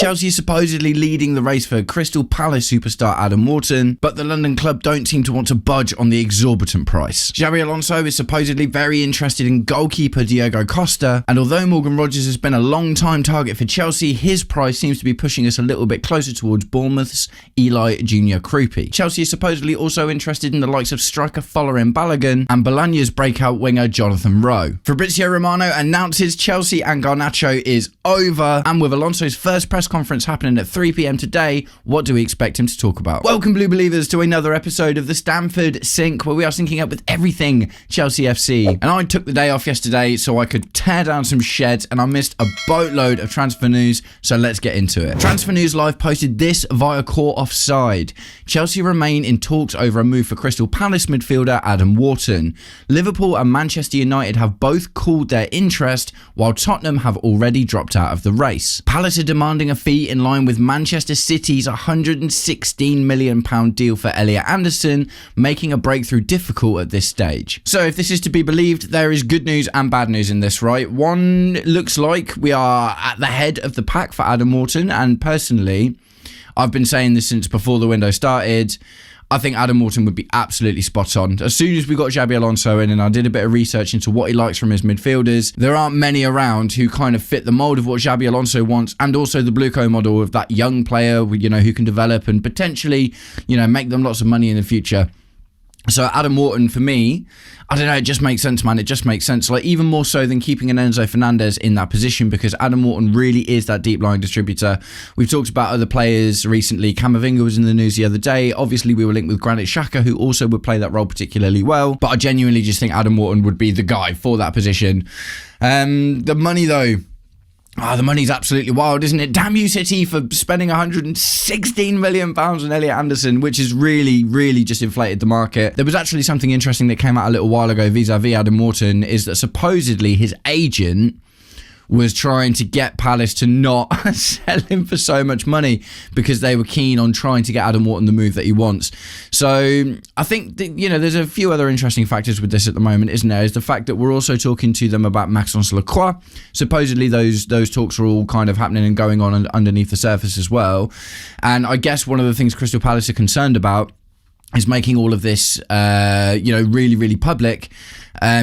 Chelsea is supposedly leading the race for Crystal Palace superstar Adam Wharton, but the London club don't seem to want to budge on the exorbitant price. Xabi Alonso is supposedly very interested in goalkeeper Diego Costa, and although Morgan Rogers has been a long-time target for Chelsea, his price seems to be pushing us a little bit closer towards Bournemouth's Eli Junior Kroupi. Chelsea is supposedly also interested in the likes of striker Folarin Balogun and Bologna's breakout winger Jonathan Rowe. Fabrizio Romano announces Chelsea and Garnacho is over, and with Alonso's first press conference happening at 3 p.m. today, what do we expect him to talk about? Welcome, Blue Believers, to another episode of the Stamford Sync, where we are syncing up with everything Chelsea FC. And I took the day off yesterday so I could tear down some sheds, and I missed a boatload of transfer news, so let's get into it. Transfer News Live posted this via Caught Offside. Chelsea remain in talks over a move for Crystal Palace midfielder Adam Wharton. Liverpool and Manchester United have both called their interest, while Tottenham have already dropped out of the race. Palace are demanding a fee in line with Manchester City's £116 million deal for Elliot Anderson, making a breakthrough difficult at this stage. So if this is to be believed, there is good news and bad news in this, right? One, looks like we are at the head of the pack for Adam Wharton, and personally, I've been saying this since before the window started, I think Adam Wharton would be absolutely spot on. As soon as we got Xabi Alonso in and I did a bit of research into what he likes from his midfielders, there aren't many around who kind of fit the mould of what Xabi Alonso wants, and also the Blueco model of that young player, you know, who can develop and potentially, you know, make them lots of money in the future. So Adam Wharton, for me, I don't know, it just makes sense, man. It just makes sense. Like, even more so than keeping an Enzo Fernandez in that position, because Adam Wharton really is that deep line distributor. We've talked about other players recently. Camavinga was in the news the other day. Obviously, we were linked with Granit Xhaka, who also would play that role particularly well. But I genuinely just think Adam Wharton would be the guy for that position. The money, though. The money's absolutely wild, isn't it? Damn you, City, for spending £116 million on Elliot Anderson, which has really just inflated the market. There was actually something interesting that came out a little while ago vis-a-vis Adam Wharton, is that supposedly his agent was trying to get Palace to not sell him for so much money because they were keen on trying to get Adam Wharton the move that he wants. So I think that, you know, there's a few other interesting factors with this at the moment, isn't there? Is the fact that we're also talking to them about Maxence Lacroix. Supposedly those talks are all kind of happening and going on underneath the surface as well. And I guess one of the things Crystal Palace are concerned about is making all of this, really public,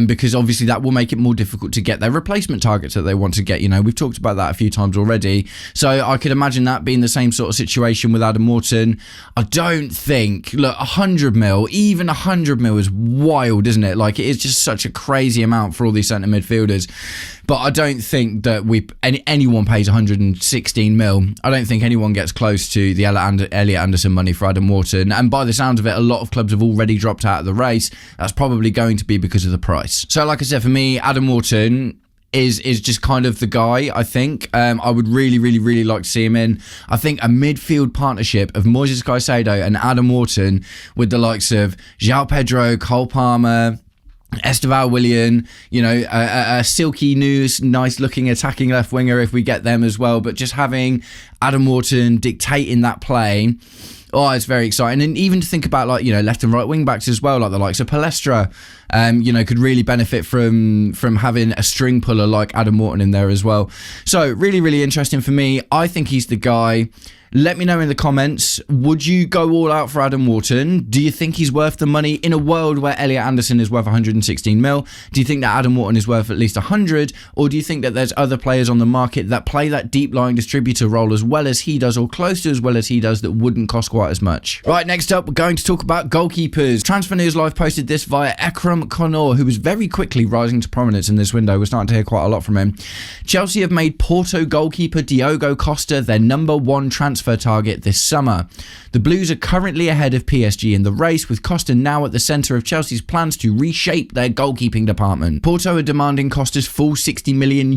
because obviously that will make it more difficult to get their replacement targets that they want to get. You know, we've talked about that a few times already. So I could imagine that being the same sort of situation with Adam Wharton. I don't think, look, 100 mil, even 100 mil is wild, isn't it? Like, it is just such a crazy amount for all these centre midfielders. But I don't think that anyone pays 116 mil. I don't think anyone gets close to the Elliot Anderson money for Adam Wharton. And by the sound of it, a lot of clubs have already dropped out of the race. That's probably going to be because of the price. So like I said, for me, Adam Wharton is just kind of the guy, I think. I would really like to see him in. I think a midfield partnership of Moises Caicedo and Adam Wharton with the likes of João Pedro, Cole Palmer, Esteval Willian, you know, a silky news, nice looking attacking left winger if we get them as well. But just having Adam Wharton dictating that play, it's very exciting. And even to think about, like, you know, left and right wing backs as well, like the likes of Palestra, could really benefit from having a string puller like Adam Wharton in there as well. So really interesting for me. I think he's the guy. Let me know in the comments, would you go all out for Adam Wharton? Do you think he's worth the money in a world where Elliot Anderson is worth 116 mil? Do you think that Adam Wharton is worth at least 100? Or do you think that there's other players on the market that play that deep lying distributor role as well as he does, or close to as well as he does, that wouldn't cost quite as much? Right, next up, we're going to talk about goalkeepers. Transfer News Live posted this via Ekram Konor, who was very quickly rising to prominence in this window. We're starting to hear quite a lot from him. Chelsea have made Porto goalkeeper Diogo Costa their number one transfer target this summer. The Blues are currently ahead of PSG in the race, with Costa now at the centre of Chelsea's plans to reshape their goalkeeping department. Porto are demanding Costa's full €60 million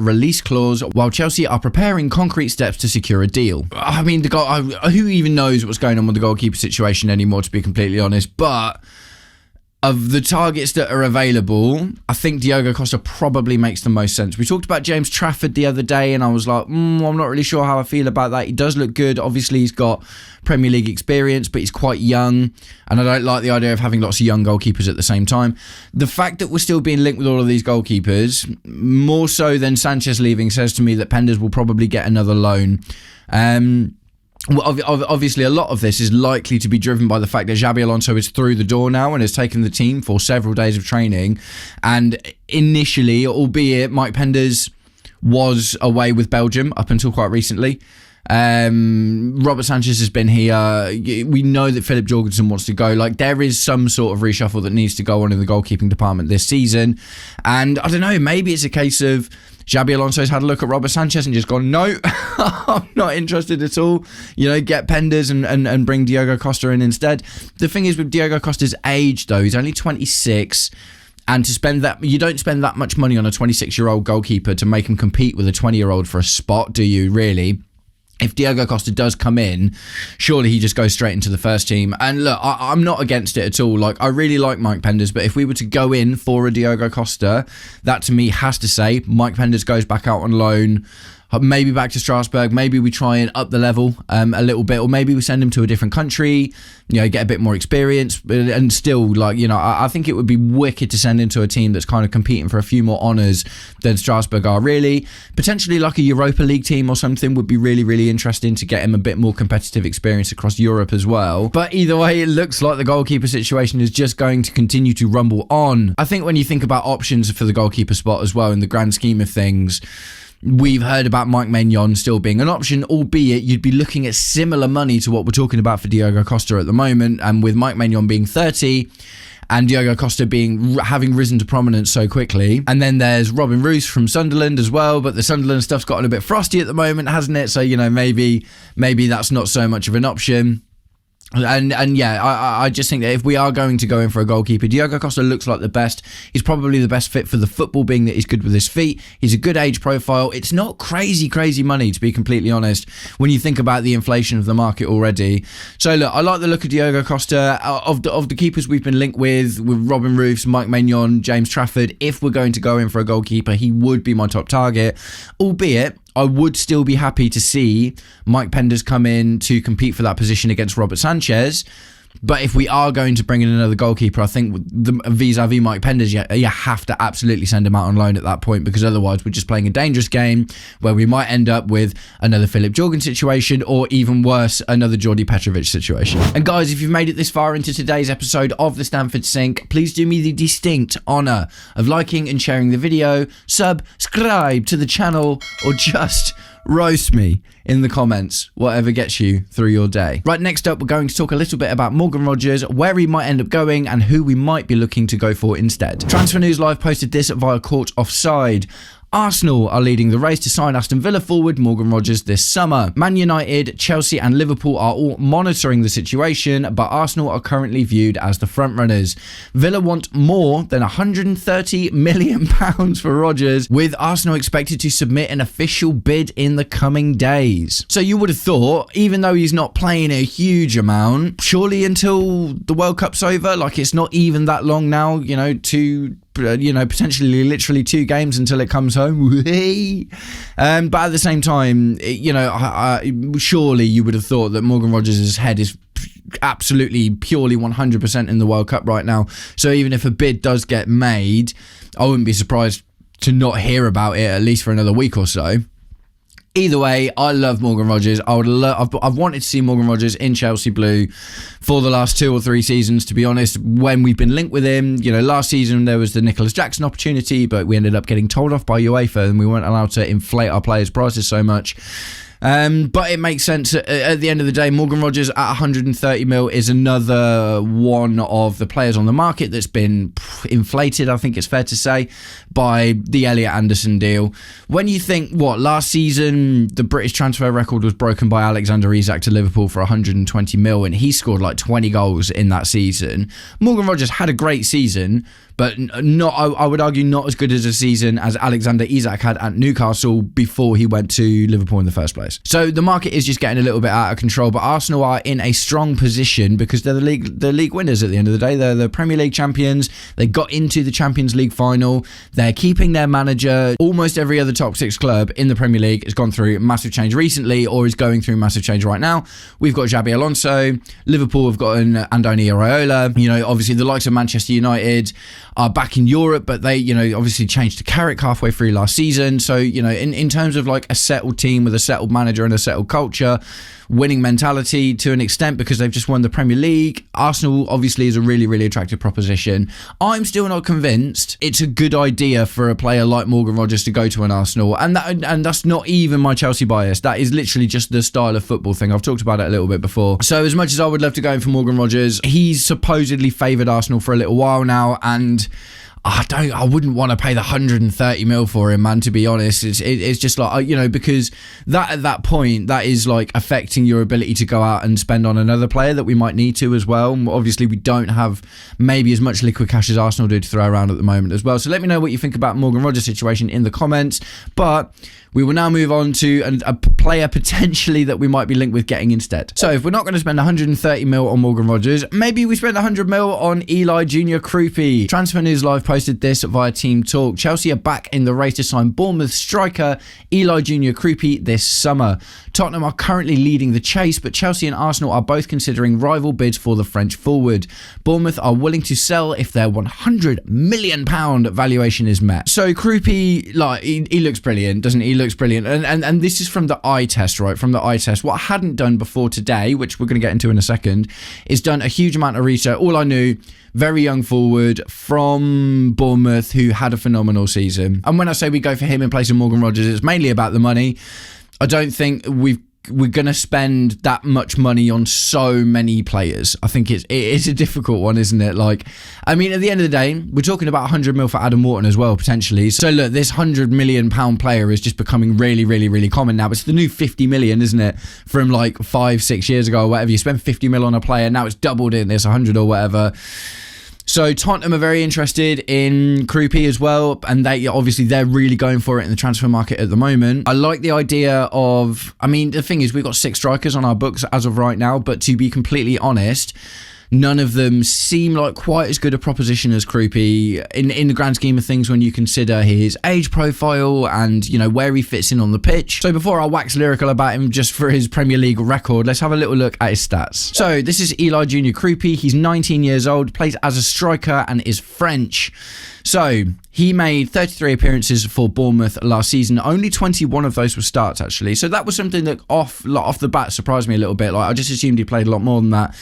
release clause, while Chelsea are preparing concrete steps to secure a deal. I mean, who even knows what's going on with the goalkeeper situation anymore, to be completely honest, but Of the targets that are available, I think Diogo Costa probably makes the most sense. We talked about James Trafford the other day, and I was like, I'm not really sure how I feel about that. He does look good. Obviously, he's got Premier League experience, but he's quite young, and I don't like the idea of having lots of young goalkeepers at the same time. The fact that we're still being linked with all of these goalkeepers, more so than Sanchez leaving, says to me that Penders will probably get another loan. Well, obviously, a lot of this is likely to be driven by the fact that Xabi Alonso is through the door now and has taken the team for several days of training. And initially, albeit Mike Penders was away with Belgium up until quite recently, Robert Sanchez has been here. We know that Philip Jorgensen wants to go. Like, there is some sort of reshuffle that needs to go on in the goalkeeping department this season. And I don't know, maybe it's a case of Xabi Alonso's had a look at Robert Sanchez and just gone, no, I'm not interested at all. You know, get Penders and bring Diogo Costa in instead. The thing is with Diogo Costa's age, though, he's only 26. And to spend that, you don't spend that much money on a 26-year-old goalkeeper to make him compete with a 20-year-old for a spot, do you, really? If Diogo Costa does come in, surely he just goes straight into the first team. And look, I'm not against it at all. Like, I really like Mike Penders, but if we were to go in for a Diogo Costa, that to me has to say Mike Penders goes back out on loan, maybe back to Strasbourg. Maybe we try and up the level a little bit, or maybe we send him to a different country, you know, get a bit more experience. And still, like, you know, I think it would be wicked to send him to a team that's kind of competing for a few more honours than Strasbourg are, really. Potentially like a Europa League team or something would be really, really interesting to get him a bit more competitive experience across Europe as well. But either way, it looks like the goalkeeper situation is just going to continue to rumble on. I think when you think about options for the goalkeeper spot as well, in the grand scheme of things, we've heard about Mike Maignan still being an option, albeit you'd be looking at similar money to what we're talking about for Diogo Costa at the moment. And with Mike Maignan being 30 and Diogo Costa having risen to prominence so quickly. And then there's Robin Roos from Sunderland as well, but the Sunderland stuff's gotten a bit frosty at the moment, hasn't it? So, you know, maybe that's not so much of an option. And yeah, I just think that if we are going to go in for a goalkeeper, Diogo Costa looks like the best. He's probably the best fit for the football, being that he's good with his feet. He's a good age profile. It's not crazy money, to be completely honest, when you think about the inflation of the market already. So look, I like the look of Diogo Costa. Of the keepers we've been linked with Robin Roofs, Mike Maignan, James Trafford, if we're going to go in for a goalkeeper, he would be my top target, albeit I would still be happy to see Mike Penders come in to compete for that position against Robert Sanchez. But if we are going to bring in another goalkeeper, I think vis-a-vis Mike Penders, you have to absolutely send him out on loan at that point, because otherwise we're just playing a dangerous game where we might end up with another Philip Jorgensen situation, or even worse, another Jordi Petrovic situation. And guys, if you've made it this far into today's episode of the Stamford Sync, please do me the distinct honour of liking and sharing the video, subscribe to the channel, or just roast me in the comments, whatever gets you through your day. Right, next up, we're going to talk a little bit about Morgan Rogers, where he might end up going, and who we might be looking to go for instead. Transfer News Live posted this via Court Offside. Arsenal are leading the race to sign Aston Villa forward Morgan Rogers this summer. Man United, Chelsea and Liverpool are all monitoring the situation, but Arsenal are currently viewed as the frontrunners. Villa want more than £130 million for Rogers, with Arsenal expected to submit an official bid in the coming days. So you would have thought, even though he's not playing a huge amount, surely until the World Cup's over, like it's not even that long now, you know, potentially literally 2 games until it comes home. But at the same time, you know, surely you would have thought that Morgan Rogers' head is absolutely purely 100% in the World Cup right now. So even if a bid does get made, I wouldn't be surprised to not hear about it at least for another week or so. Either way, I love Morgan Rogers. I've wanted to see Morgan Rogers in Chelsea blue for the last 2 or 3 seasons, to be honest, when we've been linked with him. You know, last season there was the Nicholas Jackson opportunity, but we ended up getting told off by UEFA and we weren't allowed to inflate our players' prices so much. But it makes sense. At the end of the day, Morgan Rogers at 130 mil is another one of the players on the market that's been inflated, I think it's fair to say, by the Elliot Anderson deal. When you think, last season the British transfer record was broken by Alexander Isak to Liverpool for 120 mil, and he scored like 20 goals in that season. Morgan Rogers had a great season, but not, I would argue, not as good as a season as Alexander Isak had at Newcastle before he went to Liverpool in the first place. So the market is just getting a little bit out of control, but Arsenal are in a strong position because they're the league winners at the end of the day. They're the Premier League champions. They got into the Champions League final. They're keeping their manager. Almost every other top six club in the Premier League has gone through massive change recently or is going through massive change right now. We've got Xabi Alonso. Liverpool have got Andoni Iraola. You know, obviously the likes of Manchester United are back in Europe, but they, you know, obviously changed to Carrick halfway through last season. So, you know, in terms of like a settled team with a settled manager and a settled culture, winning mentality to an extent because they've just won the Premier League, Arsenal obviously is a really, really attractive proposition. I'm still not convinced it's a good idea for a player like Morgan Rogers to go to an Arsenal, and that's not even my Chelsea bias. That is literally just the style of football thing. I've talked about it a little bit before. So as much as I would love to go in for Morgan Rogers, he's supposedly favoured Arsenal for a little while now, and I wouldn't want to pay the 130 mil for him, man, to be honest. It's just like, you know, because that at that point, that is like affecting your ability to go out and spend on another player that we might need to as well. Obviously, we don't have maybe as much liquid cash as Arsenal do to throw around at the moment as well. So let me know what you think about Morgan Rogers' situation in the comments. But we will now move on to a player potentially that we might be linked with getting instead. So if we're not going to spend 130 mil on Morgan Rogers, maybe we spend 100 mil on Eli Junior Kroupi. Transfer News Live posted this via Team Talk. Chelsea are back in the race to sign Bournemouth striker Eli Junior Kroupi this summer. Tottenham are currently leading the chase, but Chelsea and Arsenal are both considering rival bids for the French forward. Bournemouth are willing to sell if their £100 million valuation is met. So Kroupi, like, he looks brilliant, doesn't he? He looks brilliant. And this is from the eye test, right? From the eye test. What I hadn't done before today, which we're going to get into in a second, is done a huge amount of research. All I knew, very young forward from Bournemouth who had a phenomenal season. And when I say we go for him in place of Morgan Rogers, it's mainly about the money. I don't think we're going to spend that much money on so many players. I think it's a difficult one, isn't it? Like, I mean, at the end of the day, we're talking about 100 mil for Adam Wharton as well, potentially. So look, this £100 million player is just becoming really, really, really common now. It's the new 50 million, isn't it? From like 5-6 years ago or whatever. You spend 50 mil on a player, now it's doubled in this 100 or whatever. So Tottenham are very interested in Kroupi as well, and they're really going for it in the transfer market at the moment. I like the idea of, I mean, the thing is, we've got 6 strikers on our books as of right now, but to be completely honest, none of them seem like quite as good a proposition as Kroupi in the grand scheme of things when you consider his age profile and, you know, where he fits in on the pitch. So before I wax lyrical about him just for his Premier League record, let's have a little look at his stats. So this is Eli Junior Kroupi. He's 19 years old, plays as a striker and is French. So he made 33 appearances for Bournemouth last season. Only 21 of those were starts, actually. So that was something that off the bat surprised me a little bit. Like, I just assumed he played a lot more than that.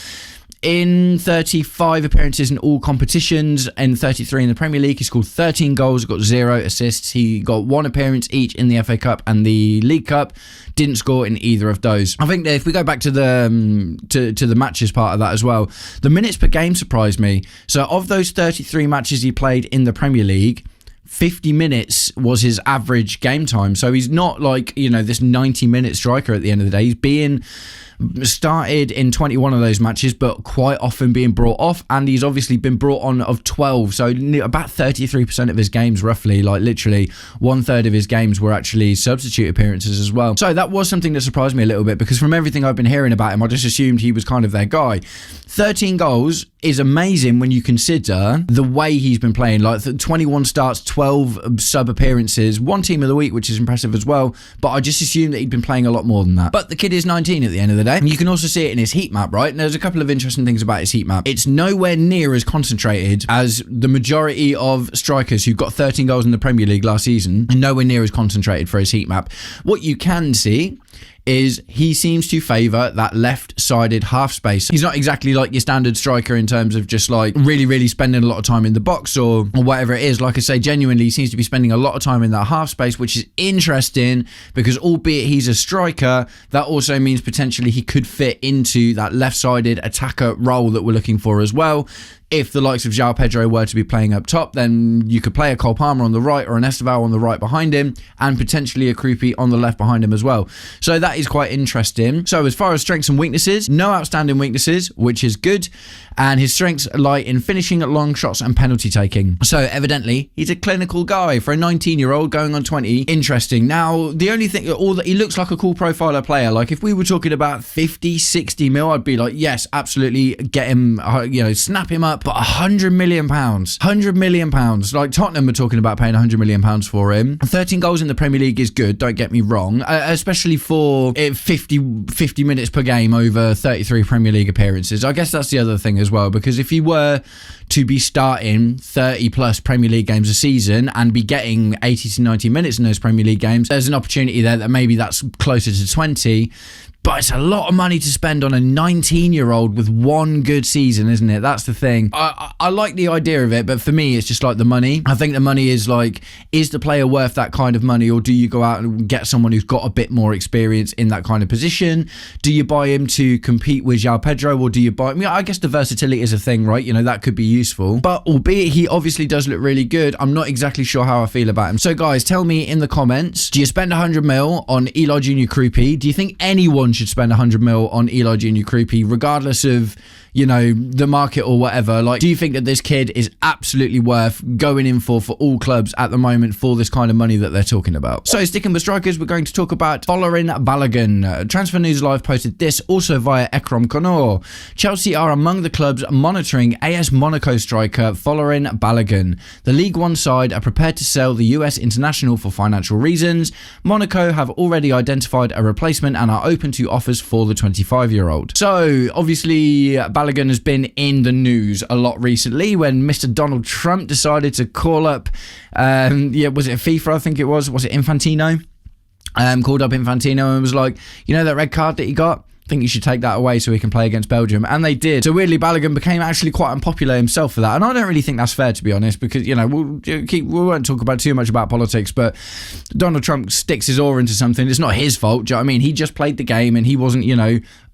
In 35 appearances in all competitions, and 33 in the Premier League, he scored 13 goals, got 0 assists. He got 1 appearance each in the FA Cup and the League Cup. Didn't score in either of those. I think that if we go back to the matches part of that as well, the minutes per game surprised me. So of those 33 matches he played in the Premier League, 50 minutes was his average game time. So he's not like, you know, this 90-minute striker at the end of the day. He's being started in 21 of those matches, but quite often being brought off, and he's obviously been brought on of 12, so about 33% of his games, roughly, like literally 1/3 of his games were actually substitute appearances as well. So that was something that surprised me a little bit, because from everything I've been hearing about him, I just assumed he was kind of their guy. 13 goals is amazing when you consider the way he's been playing, like 21 starts, 12 sub appearances, 1 team of the week, which is impressive as well, but I just assumed that he'd been playing a lot more than that. But the kid is 19 at the end of the day, and you can also see it in his heat map, right? And there's a couple of interesting things about his heat map. It's nowhere near as concentrated as the majority of strikers who got 13 goals in the Premier League last season, and nowhere near as concentrated for his heat map. What you can see is he seems to favour that left-sided half space. He's not exactly like your standard striker in terms of just like really spending a lot of time in the box or whatever it is. Like I say, genuinely he seems to be spending a lot of time in that half space, which is interesting because albeit he's a striker, that also means potentially he could fit into that left-sided attacker role that we're looking for as well. If the likes of João Pedro were to be playing up top, then you could play a Cole Palmer on the right or an Esteval on the right behind him, and potentially a Kroupi on the left behind him as well. So that is quite interesting. So as far as strengths and weaknesses, no outstanding weaknesses, which is good. And his strengths lie in finishing, long shots and penalty taking. So evidently, he's a clinical guy for a 19-year-old going on 20. Interesting. Now, the only thing, he looks like a cool profiler player. Like if we were talking about 50, 60 mil, I'd be like, yes, absolutely, get him, snap him up. But £100 million, £100 million. Like Tottenham are talking about paying £100 million for him. 13 goals in the Premier League is good, don't get me wrong, especially for 50 minutes per game over 33 Premier League appearances. I guess that's the other thing as well, because if he were to be starting 30 plus Premier League games a season and be getting 80 to 90 minutes in those Premier League games, there's an opportunity there that maybe that's closer to 20. But it's a lot of money to spend on a 19-year-old with one good season, isn't it? That's the thing. I like the idea of it, but for me, it's just like the money. I think the money is like, is the player worth that kind of money, or do you go out and get someone who's got a bit more experience in that kind of position? Do you buy him to compete with João Pedro, or do you buy... I guess the versatility is a thing, right? That could be useful. But albeit he obviously does look really good, I'm not exactly sure how I feel about him. So guys, tell me in the comments, do you spend 100 mil on Eli Junior Kroupi? Do you think anyone should spend 100 mil on Eli Junior Kroupi, regardless of, the market or whatever? Like, do you think that this kid is absolutely worth going in for all clubs at the moment for this kind of money that they're talking about? So sticking with strikers, we're going to talk about Folarin Balogun. Transfer News Live posted this also via Ekram Konor. Chelsea are among the clubs monitoring AS Monaco striker Folarin Balogun. The League One side are prepared to sell the US international for financial reasons. Monaco have already identified a replacement and are open to offers for the 25-year-old. So obviously Balogun has been in the news a lot recently when Mr. Donald Trump decided to call up, was it FIFA? I think it was it Infantino? Called up Infantino and was like, that red card that he got? I think you should take that away so he can play against Belgium. And they did. So weirdly, Balogun became actually quite unpopular himself for that. And I don't really think that's fair, to be honest, because, we won't talk about too much about politics, but Donald Trump sticks his oar into something. It's not his fault. Do you know what I mean? He just played the game and he wasn't,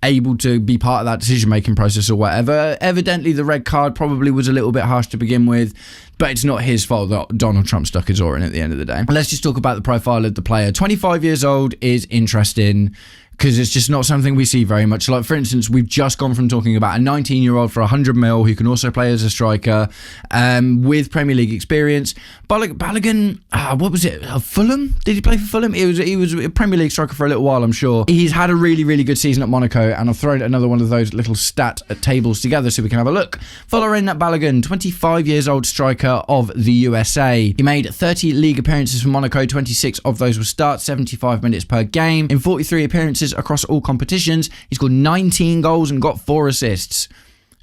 able to be part of that decision-making process or whatever. Evidently, the red card probably was a little bit harsh to begin with, but it's not his fault that Donald Trump stuck his oar in at the end of the day. Let's just talk about the profile of the player. 25 years old is interesting, because it's just not something we see very much. Like, for instance, we've just gone from talking about a 19-year-old for 100 mil who can also play as a striker with Premier League experience. Balogun, what was it? Fulham? Did he play for Fulham? He was a Premier League striker for a little while, I'm sure. He's had a really, really good season at Monaco, and I've thrown another one of those little stat tables together so we can have a look. Folarin Balogun, 25 years old striker of the USA. He made 30 league appearances for Monaco, 26 of those were starts, 75 minutes per game. In 43 appearances across all competitions, he scored 19 goals and got 4 assists.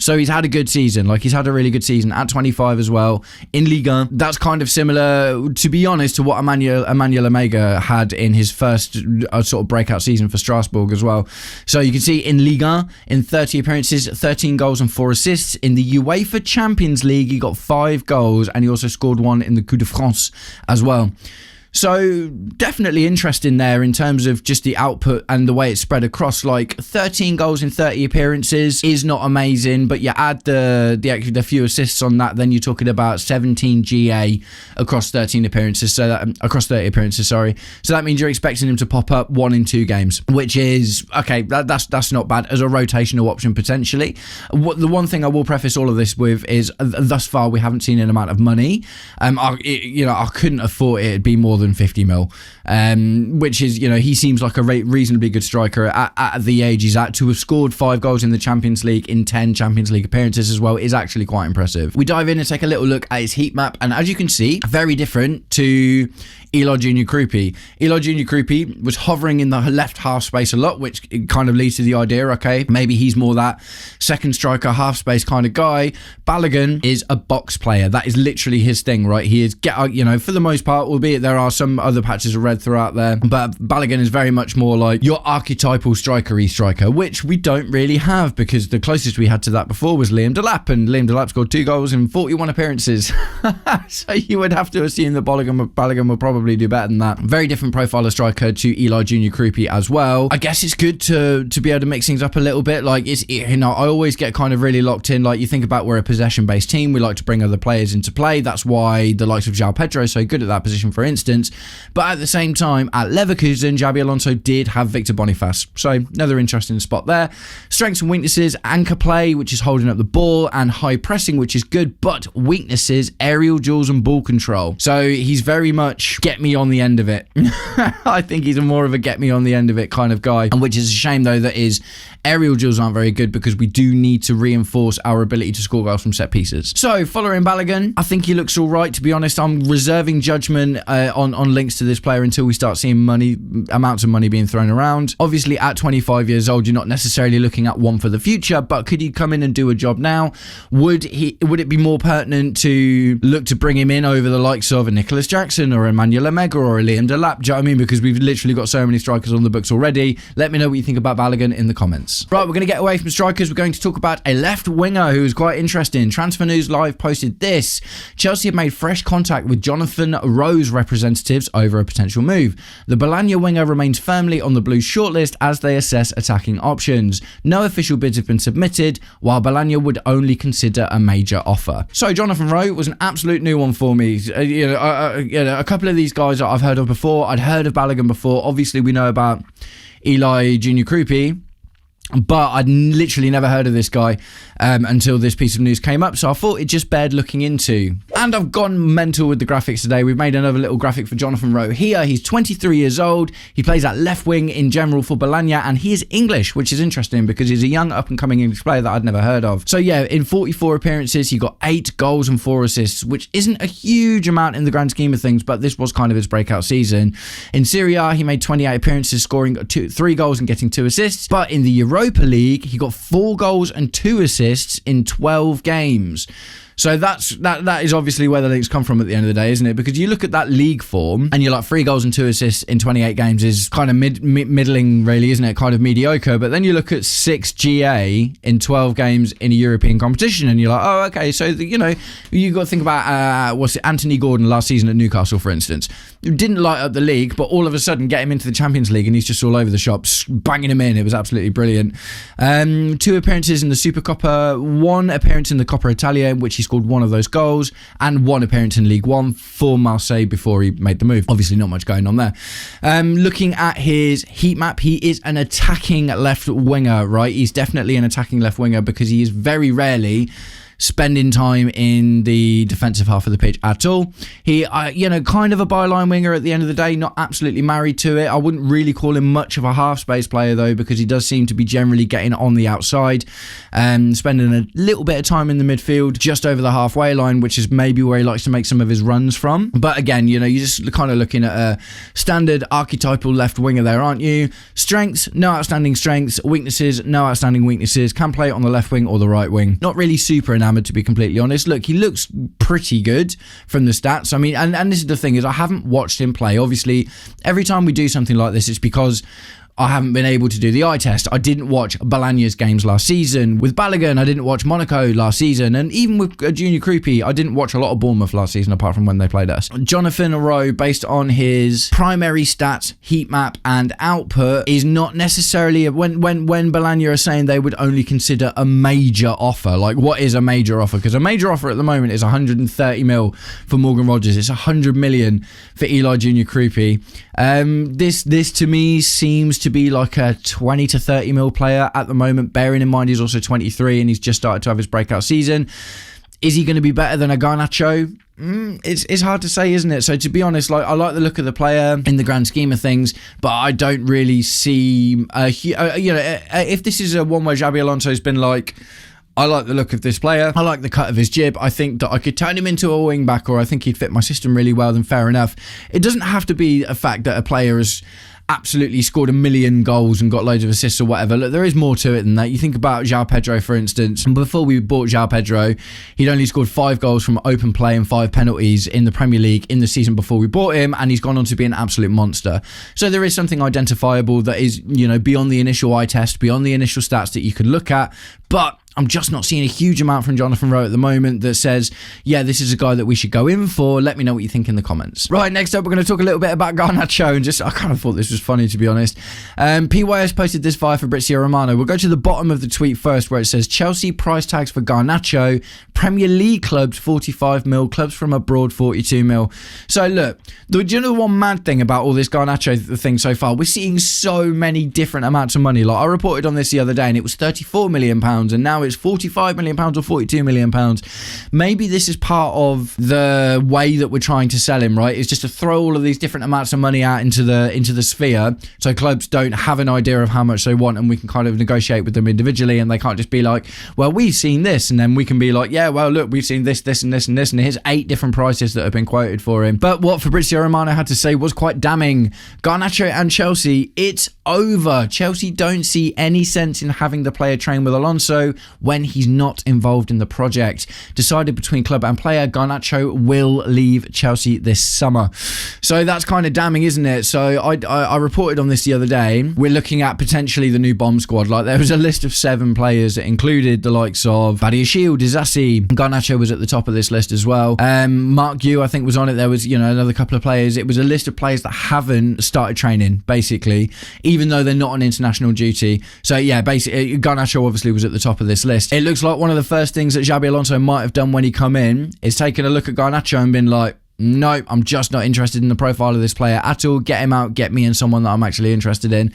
So he's had a good season. Like, he's had a really good season at 25 as well. In Liga, that's kind of similar, to be honest, to what Emmanuel Omega had in his first sort of breakout season for Strasbourg as well. So you can see in Liga, in 30 appearances, 13 goals and 4 assists. In the UEFA Champions League, he got 5 goals, and he also scored 1 in the Coupe de France as well. So definitely interesting there in terms of just the output and the way it's spread across. Like, 13 goals in 30 appearances is not amazing, but you add the few assists on that, then you're talking about 17 GA across 13 appearances. So that across 30 appearances, sorry. So that means you're expecting him to pop up 1 in 2 games, which is okay. That's not bad as a rotational option potentially. The one thing I will preface all of this with is thus far we haven't seen an amount of money. I couldn't have thought it'd be more than 50 mil, which is, he seems like a reasonably good striker at the age he's at. To have scored 5 goals in the Champions League in 10 Champions League appearances as well is actually quite impressive. We dive in and take a little look at his heat map, and as you can see, very different to Eli Junior Kroupi. Eli Junior Kroupi was hovering in the left half space a lot, which kind of leads to the idea, okay, maybe he's more that second striker, half space kind of guy. Balogun is a box player. That is literally his thing, right? He is, for the most part, albeit there are are some other patches of red throughout there, but Balogun is very much more like your archetypal striker-y striker, which we don't really have, because the closest we had to that before was Liam Delap, and Liam Delap scored 2 goals in 41 appearances. So you would have to assume that Balogun will probably do better than that. Very different profile of striker to Eli Junior Kroupi as well. I guess it's good to be able to mix things up a little bit. Like, it's, you know, I always get kind of really locked in. Like, you think about, we're a possession-based team. We like to bring other players into play. That's why the likes of João Pedro is so good at that position, for instance. But at the same time, at Leverkusen, Xabi Alonso did have Victor Boniface. So another interesting spot there. Strengths and weaknesses: anchor play, which is holding up the ball, and high pressing, which is good. But weaknesses: aerial duels and ball control. So he's very much get me on the end of it. I think he's more of a get me on the end of it kind of guy, and which is a shame though that his aerial duels aren't very good, because we do need to reinforce our ability to score goals from set pieces. So Folarin Balogun, I think he looks all right, to be honest. I'm reserving judgment on links to this player until we start seeing amounts of money being thrown around. Obviously at 25 years old, you're not necessarily looking at one for the future, but could he come in and do a job now? Would it be more pertinent to look to bring him in over the likes of a Nicholas Jackson or Emmanuel Omega or a Liam Delap? Do you know what I mean? Because we've literally got so many strikers on the books already. Let me know what you think about Balogun in the comments. Right, we're going to get away from strikers. We're going to talk about a left winger who is quite interesting. Transfer News Live posted this: Chelsea have made fresh contact with Jonathan Rowe's representatives over a potential move. The Bologna winger remains firmly on the Blues shortlist as they assess attacking options. No official bids have been submitted, while Bologna would only consider a major offer. So Jonathan Rowe was an absolute new one for me. A couple of these guys that I've heard of before. I'd heard of Balogun before. Obviously, we know about Eli Junior Kroupi, but I'd literally never heard of this guy until this piece of news came up, so I thought it just bared looking into. And I've gone mental with the graphics today. We've made another little graphic for Jonathan Rowe here. He's 23 years old. He plays at left wing in general for Bologna, and he is English, which is interesting because he's a young up-and-coming English player that I'd never heard of. So yeah, in 44 appearances, he got 8 goals and 4 assists, which isn't a huge amount in the grand scheme of things, but this was kind of his breakout season. In Serie A, he made 28 appearances, scoring 3 goals and getting 2 assists. But in the Europa League, he got 4 goals and 2 assists in 12 games. So that is obviously where the links come from at the end of the day, isn't it? Because you look at that league form and you're like, 3 goals and 2 assists in 28 games is kind of middling, really, isn't it? Kind of mediocre. But then you look at 6 GA in 12 games in a European competition and you're like, oh, okay. So, you got to think about, Anthony Gordon last season at Newcastle, for instance. Didn't light up the league, but all of a sudden get him into the Champions League and he's just all over the shop, banging him in. It was absolutely brilliant. 2 appearances in the Supercoppa, 1 appearance in the Coppa Italia, in which he scored 1 of those goals, and 1 appearance in League One for Marseille before he made the move. Obviously not much going on there. Looking at his heat map, he is an attacking left winger, right? He's definitely an attacking left winger because he is very rarely spending time in the defensive half of the pitch at all. He, kind of a byline winger at the end of the day, not absolutely married to it. I wouldn't really call him much of a half space player though, because he does seem to be generally getting on the outside and spending a little bit of time in the midfield, just over the halfway line, which is maybe where he likes to make some of his runs from. But again, you're just kind of looking at a standard archetypal left winger there, aren't you? Strengths, no outstanding strengths. Weaknesses, no outstanding weaknesses. Can play on the left wing or the right wing. Not really super enamored, to be completely honest. Look, he looks pretty good from the stats. I mean, and this is the thing, is I haven't watched him play. Obviously, every time we do something like this, it's because I haven't been able to do the eye test. I didn't watch Bologna's games last season. With Balogun, I didn't watch Monaco last season. And even with Junior Kroupi, I didn't watch a lot of Bournemouth last season, apart from when they played us. Jonathan Rowe, based on his primary stats, heat map, and output, is not necessarily... When Bologna are saying they would only consider a major offer, like, what is a major offer? Because a major offer at the moment is 130 mil for Morgan Rogers. It's 100 million for Eli Junior Kroupi. This to me seems to be like a 20 to 30 mil player at the moment, bearing in mind he's also 23 and he's just started to have his breakout season. Is he going to be better than a Garnacho? It's hard to say, isn't it? So to be honest, like, I like the look of the player in the grand scheme of things, but I don't really see if this is a one where Xabi Alonso's been like, I like the look of this player, I like the cut of his jib, I think that I could turn him into a wing back, or I think he'd fit my system really well, then fair enough. It doesn't have to be a fact that a player is absolutely scored a million goals and got loads of assists or whatever. Look, there is more to it than that. You think about João Pedro, for instance. Before we bought João Pedro, he'd only scored 5 goals from open play and 5 penalties in the Premier League in the season before we bought him, and he's gone on to be an absolute monster. So there is something identifiable that is, beyond the initial eye test, beyond the initial stats that you could look at, but I'm just not seeing a huge amount from Jonathan Rowe at the moment that says, yeah, this is a guy that we should go in for. Let me know what you think in the comments. Right, next up, we're going to talk a little bit about Garnacho, and I kind of thought this was funny, to be honest. PYS posted this via Fabrizio Romano. We'll go to the bottom of the tweet first, where it says, Chelsea price tags for Garnacho, Premier League clubs 45 mil, clubs from abroad 42 mil. So look, do you know the one mad thing about all this Garnacho thing so far? We're seeing so many different amounts of money. Like, I reported on this the other day, and it was £34 million, and now it's £45 million or £42 million. Maybe this is part of the way that we're trying to sell him, right? It's just to throw all of these different amounts of money out into the sphere, so clubs don't have an idea of how much they want, and we can kind of negotiate with them individually, and they can't just be like, well, we've seen this, and then we can be like, yeah, well, look, we've seen this, this, and this, and this, and here's 8 different prices that have been quoted for him. But what Fabrizio Romano had to say was quite damning. Garnacho and Chelsea, it's over. Chelsea don't see any sense in having the player train with Alonso when he's not involved in the project. Decided between club and player, Garnacho will leave Chelsea this summer. So that's kind of damning, isn't it? So I reported on this the other day. We're looking at potentially the new bomb squad. Like, there was a list of 7 players that included the likes of Badiashile, Disasi. Garnacho was at the top of this list as well. Mark Yu, I think, was on it. There was, another couple of players. It was a list of players that haven't started training, basically, even though they're not on international duty. So yeah, basically, Garnacho obviously was at the top of this list. It looks like one of the first things that Xabi Alonso might have done when he come in is taken a look at Garnacho and been like, no, I'm just not interested in the profile of this player at all. Get him out, get me in someone that I'm actually interested in.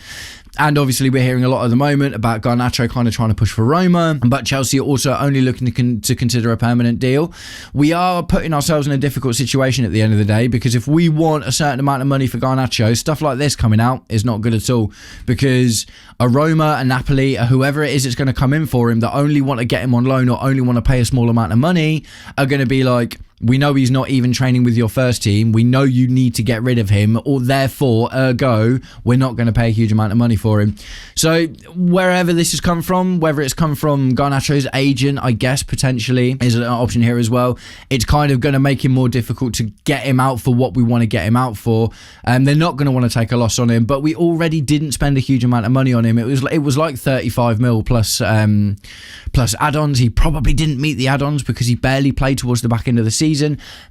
And obviously we're hearing a lot at the moment about Garnacho kind of trying to push for Roma, but Chelsea are also only looking to consider a permanent deal. We are putting ourselves in a difficult situation at the end of the day, because if we want a certain amount of money for Garnacho, stuff like this coming out is not good at all, because a Roma, a Napoli, or whoever it is that's going to come in for him that only want to get him on loan or only want to pay a small amount of money are going to be like, we know he's not even training with your first team. We know you need to get rid of him, or therefore, ergo, we're not going to pay a huge amount of money for him. So wherever this has come from, whether it's come from Garnacho's agent, I guess potentially is an option here as well. It's kind of going to make it more difficult to get him out for what we want to get him out for. They're not going to want to take a loss on him, but we already didn't spend a huge amount of money on him. It was like 35 mil plus add-ons. He probably didn't meet the add-ons because he barely played towards the back end of the season.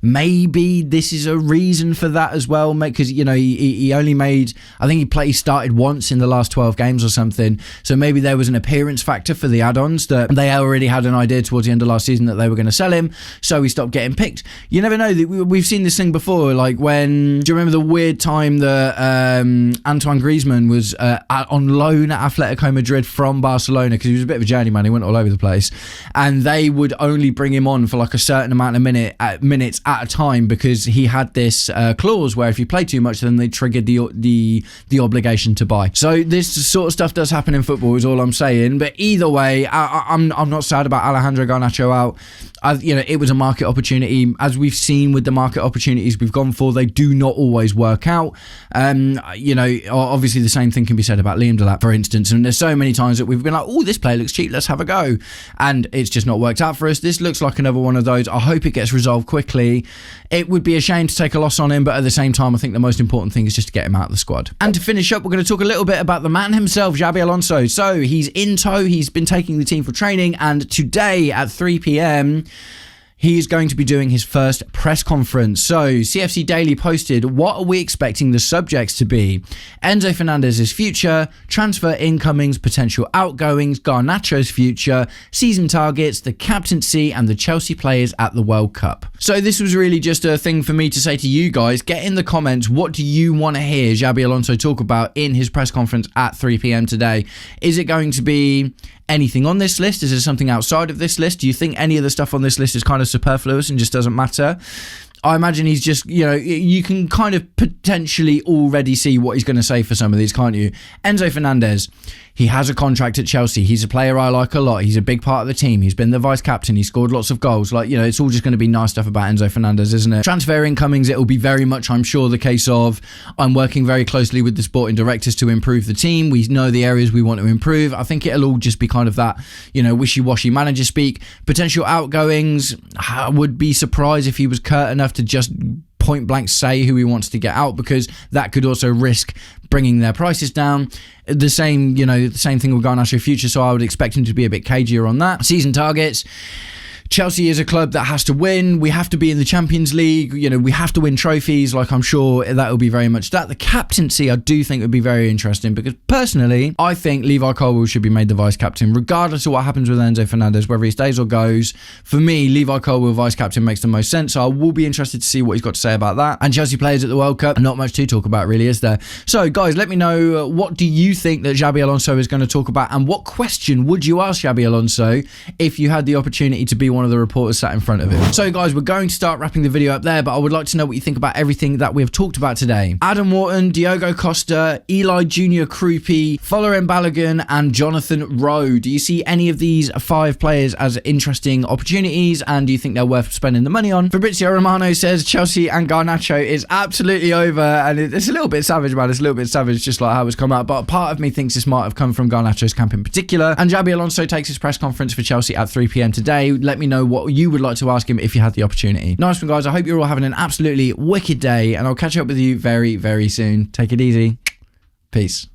Maybe this is a reason for that as well, because he only made, I think he started once in the last 12 games or something, so maybe there was an appearance factor for the add-ons that they already had an idea towards the end of last season that they were going to sell him, so he stopped getting picked. You never know. We've seen this thing before, like do you remember the weird time that Antoine Griezmann was on loan at Atletico Madrid from Barcelona, because he was a bit of a journeyman, he went all over the place, and they would only bring him on for like a certain amount of minutes at a time, because he had this clause where if you play too much, then they triggered the obligation to buy. So this sort of stuff does happen in football, is all I'm saying. But either way, I'm not sad about Alejandro Garnacho out. It was a market opportunity. As we've seen with the market opportunities we've gone for, they do not always work out. Obviously the same thing can be said about Liam Delap, for instance. And there's so many times that we've been like, oh, this player looks cheap, let's have a go. And it's just not worked out for us. This looks like another one of those. I hope it gets resolved quickly. It would be a shame to take a loss on him, but at the same time, I think the most important thing is just to get him out of the squad. And to finish up, we're going to talk a little bit about the man himself, Xabi Alonso. So he's in tow. He's been taking the team for training, and today at 3 p.m, he is going to be doing his first press conference. So CFC Daily posted, what are we expecting the subjects to be? Enzo Fernandez's future, transfer incomings, potential outgoings, Garnacho's future, season targets, the captaincy, and the Chelsea players at the World Cup. So this was really just a thing for me to say to you guys. Get in the comments, what do you want to hear Xabi Alonso talk about in his press conference at 3 p.m. today? Is it going to be anything on this list? Is there something outside of this list? Do you think any of the stuff on this list is kind of superfluous and just doesn't matter? I imagine he's just, you can kind of potentially already see what he's going to say for some of these, can't you? Enzo Fernandez, he has a contract at Chelsea. He's a player I like a lot. He's a big part of the team. He's been the vice captain. He scored lots of goals. It's all just going to be nice stuff about Enzo Fernandez, isn't it? Transfer incomings, it will be very much, I'm sure, the case of I'm working very closely with the sporting directors to improve the team. We know the areas we want to improve. I think it'll all just be kind of that, wishy-washy manager speak. Potential outgoings, I would be surprised if he was curt enough to just point blank say who he wants to get out, because that could also risk bringing their prices down. The same thing with Garnacho future, so I would expect him to be a bit cagier on that. Season targets. Chelsea is a club that has to win. We have to be in the Champions League. We have to win trophies. I'm sure that will be very much that. The captaincy, I do think, would be very interesting, because personally, I think Levi Colwill should be made the vice captain, regardless of what happens with Enzo Fernandez, whether he stays or goes. For me, Levi Colwill vice captain makes the most sense. So I will be interested to see what he's got to say about that. And Chelsea players at the World Cup, not much to talk about, really, is there? So, guys, let me know, what do you think that Xabi Alonso is going to talk about, and what question would you ask Xabi Alonso if you had the opportunity to be one of the reporters sat in front of him? So guys, we're going to start wrapping the video up there, but I would like to know what you think about everything that we have talked about today. Adam Wharton, Diogo Costa, Eli Junior Kroupi, Folarin Balogun, and Jonathan Rowe. Do you see any of these 5 players as interesting opportunities, and do you think they're worth spending the money on? Fabrizio Romano says Chelsea and Garnacho is absolutely over, and it's a little bit savage, man. It's a little bit savage, just like how it's come out, but part of me thinks this might have come from Garnacho's camp in particular. And Xabi Alonso takes his press conference for Chelsea at 3 p.m. today. Let me know what you would like to ask him if you had the opportunity. Nice one, guys. I hope you're all having an absolutely wicked day, and I'll catch up with you very, very soon. Take it easy. Peace.